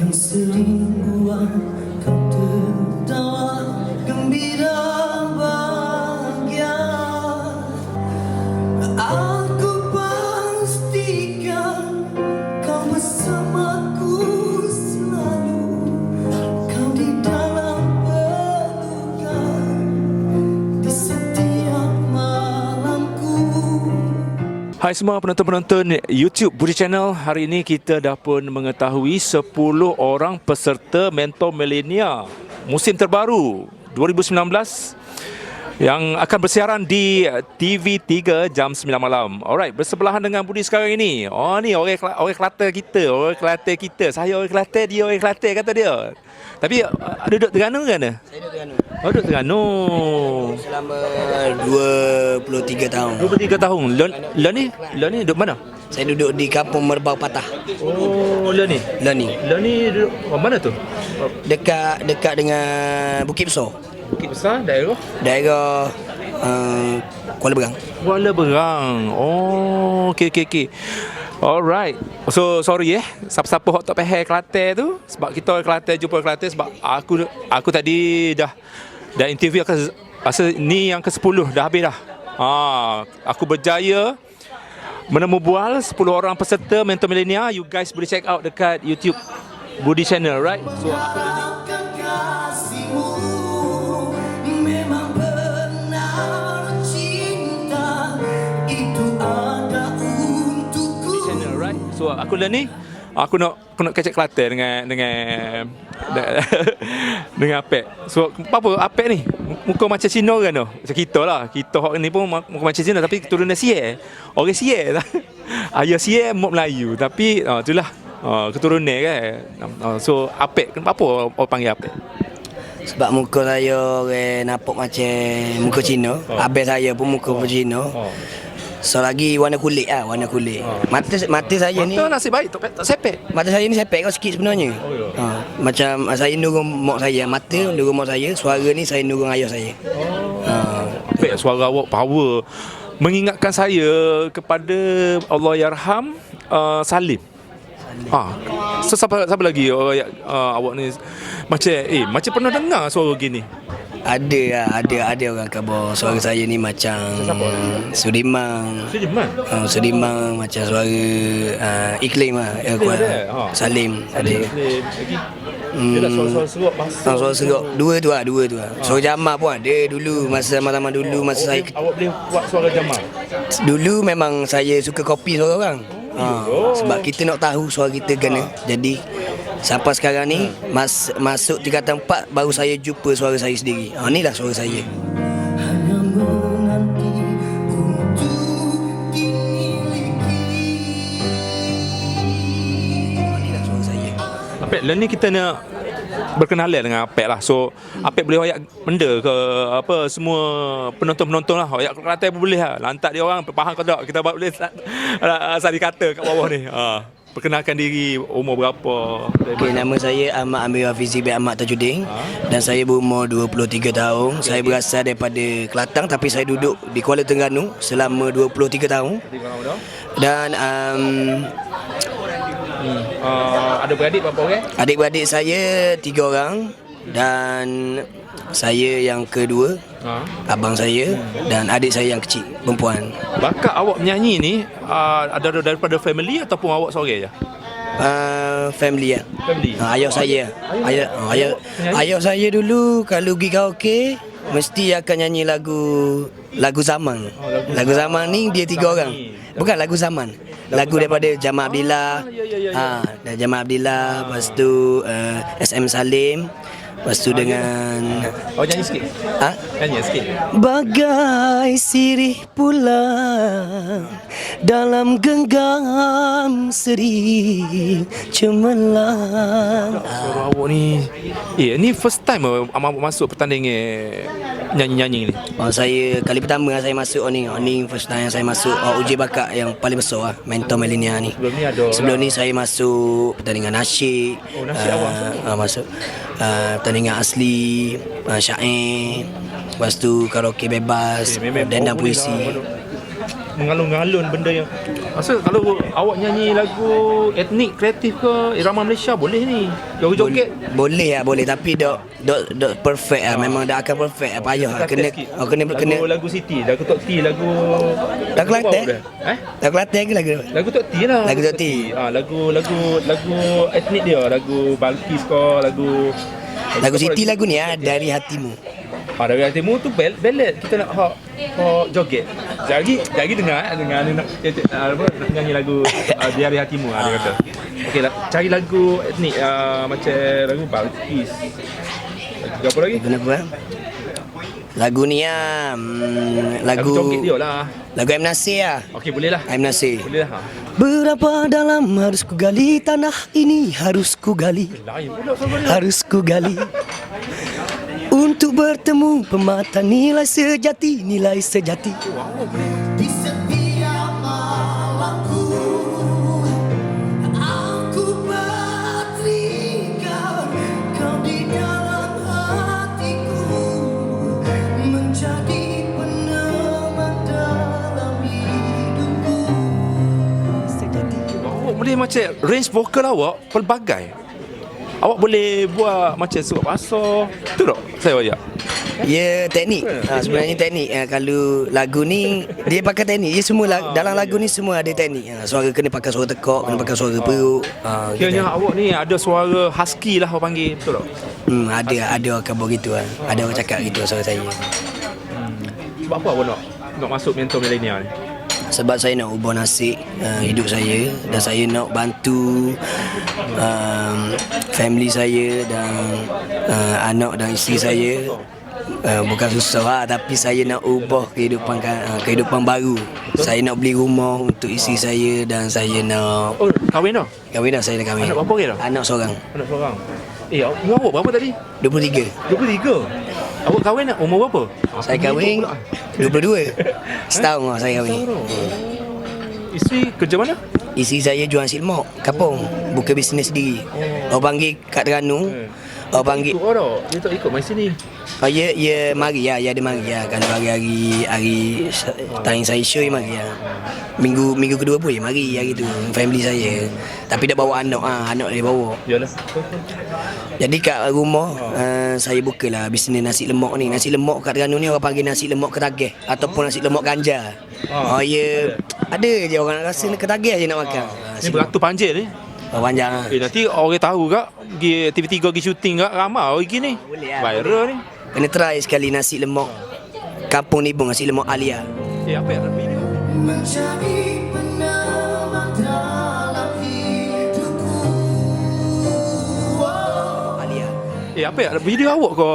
yang sering buat kau tertawa gembira bahagia. Aku pastikan kau bersamaku selalu, kau di dalam pelukan di setiap malamku. Hai semua penonton-penonton YouTube Budi Channel. Hari ini kita dah pun mengetahui 10 orang peserta Mentor Millennia musim terbaru 2019 yang akan bersiaran di TV3 jam 9 malam. Alright, bersebelahan dengan Budi sekarang ini. Oh ni orang Kelantan kita, orang Kelantan kita. Saya orang Kelantan, dia orang Kelantan kata dia. Tapi duduk Terengganu ke mana? Saya duduk Terengganu. Oh, duduk Terengganu. Selama 23 tahun. 23 tahun. Lon ni duduk mana? Saya duduk di Kampung Merbau Patah. Oh, Lon ni. Lon ni Duduk mana tu? dekat dengan Bukit Besar. Bukit Besar, Daerah Kuala Berang. Kuala Berang. Oh, okey. Alright. So sorry siapa-siapa hok tak faham Kelantan tu, sebab kita orang Kelantan jumpa Kelantan, sebab aku tadi dah interview rasa ni yang ke-10 dah habis dah. Aku berjaya menemu bual 10 orang peserta Mentor Millennia. You guys boleh check out dekat YouTube Budi Channel, right? So Harapkan kasihmu memang benar cinta itu ada untukku. channel, right? So aku dah ni aku nak kecek Kelantan dengan Apek. So apa Apek ni muka macam Cina kan tu. Macam kita lah. Kita hok ni pun muka macam Cina tapi keturunan Sier. Orang Sier lah. Ayah Sier, mak Melayu, tapi itulah keturunan kan. So Apek, kenapa orang panggil Apek? Sebab muka saya orang nampak macam muka Cina. Abang saya pun muka Cina. So lagi warna kulit. Mata saya ni, Mata nasib baik tak sepek. mata saya ni sepek kau sikit sebenarnya. Macam saya nurung mak saya, mata nurung mak saya, suara ni saya nurung ayah saya. Apek, suara awak power. Mengingatkan saya kepada Allahyarham Salim. So siapa lagi awak ni macam pernah dengar suara gini? Ada orang khabar suara saya ni macam Sudirman. Sudirman macam suara iklim lah. Salim ada. Suara serok. Dua tu. Suara jamal pun ada dulu, masa zaman dulu, masa saya Awak boleh buat suara jamal? dulu memang saya suka copy suara orang. Sebab kita nak tahu suara kita kena. Jadi sampai sekarang ni masuk tingkatan 4 baru saya jumpa suara saya sendiri. Inilah suara saya. Hanya menanti untuk dimiliki. Inilah suara saya. Apek, lah ni kita nak berkenalan dengan Apek lah. So Apek boleh wayak benda ke apa semua penonton-penonton lah. Wayak Kelantan pun boleh lah. Lantak dia orang faham ke tak. Kita boleh sari kata kat bawah ni. Perkenalkan diri, umur berapa? Okay, nama saya Ahmad Amir Hafizi bin Ahmad Tajuddin dan saya berumur 23 tahun. Saya berasal daripada Kelantan tapi saya duduk di Kuala Terengganu selama 23 tahun. Dan Ada beradik berapa orang? adik-beradik saya 3 orang dan saya yang kedua, abang saya dan adik saya yang kecil, perempuan. Bakat awak menyanyi ni ada daripada family ataupun awak seorang je? Family ya. Family. Ayah saya. Ayah saya dulu kalau pergi karaoke mesti akan nyanyi lagu zaman. Lagu zaman ni dia 3 orang. Bukan lagu zaman. Lagu daripada Jamal Abdillah. Dan Jamal Abdillah, lepas tu SM Salim. Lepas tu dengan Nyanyi sikit. Nyanyi sikit. bagai sirih pula dalam genggam sedih cemerlang. Suara awak ni ni first time awak masuk pertandingan nyanyi-nyanyi ni? Saya kali pertama saya masuk ni first time yang saya masuk uji bakat yang paling besar lah, Mentor Millennia ni. Sebelum ni saya masuk pertandingan nasyid. Nasyid awak masuk pertandingan asli, syair, lepas tu karaoke bebas, dan puisi. mengalun-ngalun benda yang rasa kalau awak nyanyi lagu etnik kreatif ke irama Malaysia boleh ni. Joget-joget Boleh lah, boleh. Tapi dok perfect lah. Memang dah akan perfect lah. Payah lah. Kena lagu Siti, lagu Tok T, lagu Kelantan. Lagu Kelantan ke lagu? Lagu Tok T lah. Lagu Tok T. Lagu etnik dia, lagu Balkis ke, Lagu Siti lagu ni Dari Hatimu. Dari hatimu tu ballad kita nak joget. Jadi dengar ni nak nyanyi lagu Dari Hatimu dia kata. Okeylah, cari lagu etnik macam lagu Balkis. Apa lagi? Kenapa? Lagu ni lagu joget dia lah. Lagu M. Nasir lah. Okey, boleh lah. M. Nasir. Boleh lah. Berapa dalam harus ku gali tanah ini, harus ku gali, Lain pula sama dia. harus ku gali untuk bertemu pemata nilai sejati, nilai sejati. Di setiap malamku aku berteriak, kau di dalam hatiku menjadi peneman dalam hidupku. Sejati. Awak boleh macam range vokal awak pelbagai. Awak boleh buat macam surat basah. Betul tak? Saya wayak. Ya, teknik. Sebenarnya teknik. Kalau lagu ni dia pakai teknik. Dia semua dalam lagu ni semua ada teknik. Suara kena pakai suara tekak, kena pakai suara perut. Kiranya awak ni ada suara husky lah orang panggil. Betul tak? Ada orang khabar gitu lah. Ada orang cakap gitu suara saya. Sebab apa awak nak masuk mentor milenial ni? Sebab saya nak ubah nasib hidup saya, dan saya nak bantu family saya dan anak dan isteri saya. Bukan susah lah, tapi saya nak ubah kehidupan baru. Saya nak beli rumah untuk isteri saya, dan saya nak Kahwin dah? kahwin dah. Saya dah kahwin. Anak berapa orang dah? Anak seorang. Anak seorang. Umur awak berapa tadi? 23. 23. Awak kahwin nak umur berapa? Saya kahwin 22. Setahun lah saya kahwin. Isteri kerja mana? Isteri saya jual nasi lemak kapung, buka bisnes sendiri. Orang panggil kat Terengganu. Orang panggil Ikut orang tak? Dia tak ikut mai sini. ya mari ya, ada mari ya. Kalau hari time saya show ya mari ya. Minggu kedua pun ya mari hari tu family saya. Tapi dah bawa anak dia bawa. Yalah. Jadi kat rumah saya bukalah bisnes nasi lemak ni. Nasi lemak kat Terengganu ni orang panggil nasi lemak ketagih ataupun nasi lemak ganja. Ada je orang nak rasa ketagih je nak makan. Ni beratus panjang ni. Panjang. Nanti orang tahu kak pergi TV3 pergi syuting kak ramai orang gini. Boleh lah. Viral ni. Kena try sekali nasi lemak kampung ni nasi lemak Alia. Apa yang video? Menjadi peneman dalam hidupku. Alia. Apa yang video awak ke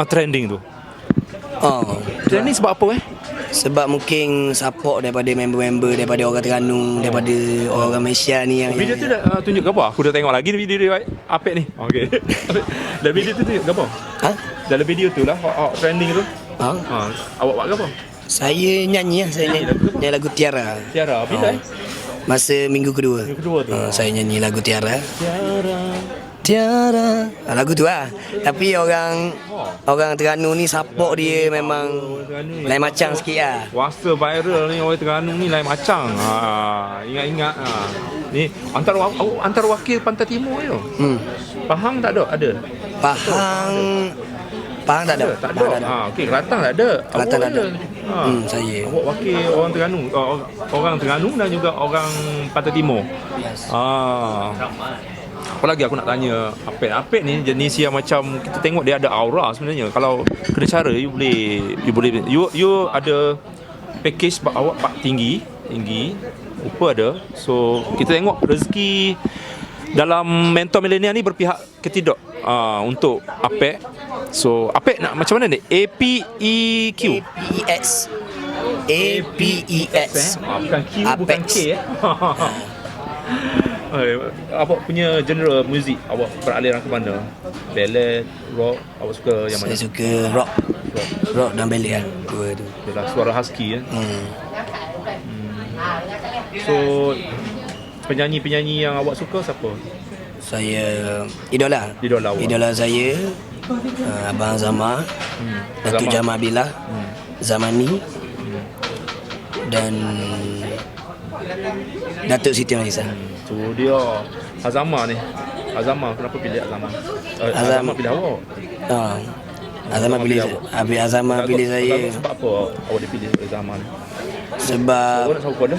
trending tu? Trending sebab apa Sebab mungkin support daripada member-member, daripada orang Terengganu, daripada orang Malaysia ni yang Video tu dah tunjuk ke apa? Aku dah tengok lagi video dia Apek ni. Okey. Dalam video tu tunjuk ke apa? Dalam video tu lah trending tu. Awak buat ke apa? Saya nyanyi lah. Saya nyanyi lagu Tiara. Tiara bila Masa minggu kedua. Minggu kedua tu. Saya nyanyi lagu Tiara. Tiara. Lagu tu lah. Tapi orang Terengganu ni support dia memang lain macam sikit lah. Kuasa viral ni orang Terengganu ni lain macam. Ingat-ingat ni antara wakil Pantai Timur tu. Pahang tak ada? Ada. Pahang tak ada. Tak ada. Okey, Kelantan tak ada. Kelantan Awak ada. Saya. Awak wakil orang Terengganu, orang Terengganu dan juga orang Pantai Timur. Apa lagi aku nak tanya, Apek ni jenis yang macam kita tengok dia ada aura sebenarnya. Kalau kena cara you ada package sebab awak tinggi rupa ada. So kita tengok rezeki dalam mentor milenial ni berpihak ke tidak untuk Apek. So Apek nak macam mana ni? APEQ. APEX. Bukan Q, bukan K. Awak punya genre muzik awak beraliran ke mana? Ballad, rock, awak suka yang mana? Saya suka rock dan ballad kan. Dua tu. Yalah, suara husky So penyanyi-penyanyi yang awak suka siapa? Saya idola awak. Idola saya Abang Zama, Datuk Zama. Jamal Billah, Zamani, dan Datuk Siti Nurhaliza. So dia Azama ni. Azama kenapa pilih Azama? Azama pilih awak. Azama pilih Habis Azama pilih saya Sebab apa awak dipilih Azama ni? sebab Awak nak tahu pada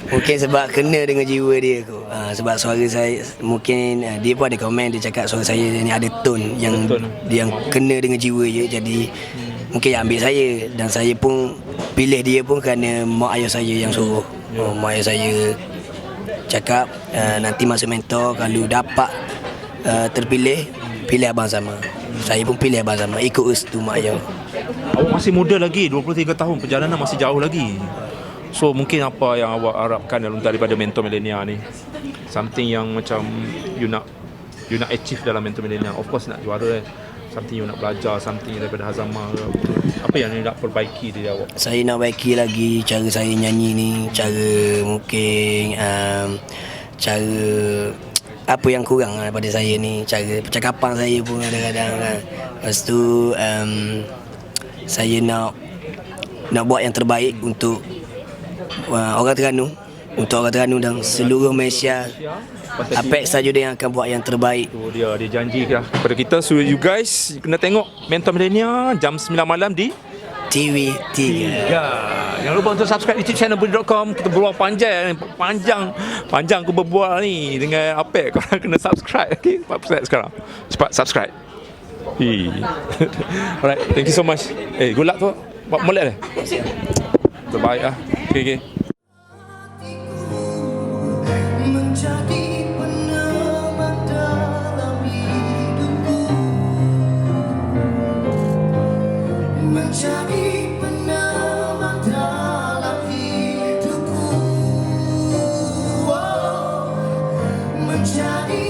mungkin sebab kena dengan jiwa dia kot. Sebab suara saya mungkin dia pun ada komen, dia cakap suara saya ni ada tone yang kena dengan jiwa je. Jadi mungkin yang ambil saya, dan saya pun pilih dia pun kerana mak ayah saya yang suruh. Mak ayah saya cakap nanti masuk mentor kalau dapat terpilih, pilih Abang Sama. Saya pun pilih Abang Sama, ikut restu mak ayah. awak masih muda lagi, 23 tahun, perjalanan masih jauh lagi. So mungkin apa yang awak harapkan daripada mentor milenial ni? Something yang macam you nak achieve dalam mentor milenial. Of course nak juara something you nak belajar, something daripada Hazama ke. Apa yang you nak perbaiki diri awak? Saya nak baiki lagi cara saya nyanyi ni, cara mungkin cara apa yang kurang daripada saya ni, cara percakapan saya pun kadang-kadang kan. Lepas tu saya nak buat yang terbaik untuk orang Terengganu, untuk orang Terengganu dan seluruh Malaysia. Apex saja dia yang akan buat yang terbaik. Tu dia janji lah kepada kita. So you guys kena tengok Mentor Millennial jam 9 malam di TV3. Jangan lupa untuk subscribe YouTube channel Budi.com. Kita berbual panjang aku berbual ni dengan Apek. Korang kena subscribe. Okay, cepat sekarang. Cepat subscribe. Alright, thank you so much. Good luck tu. Buat molek dah. Terbaik lah. Okay. menjadi peneman dalam hidupku, menjadi peneman dalam hidupku, menjadi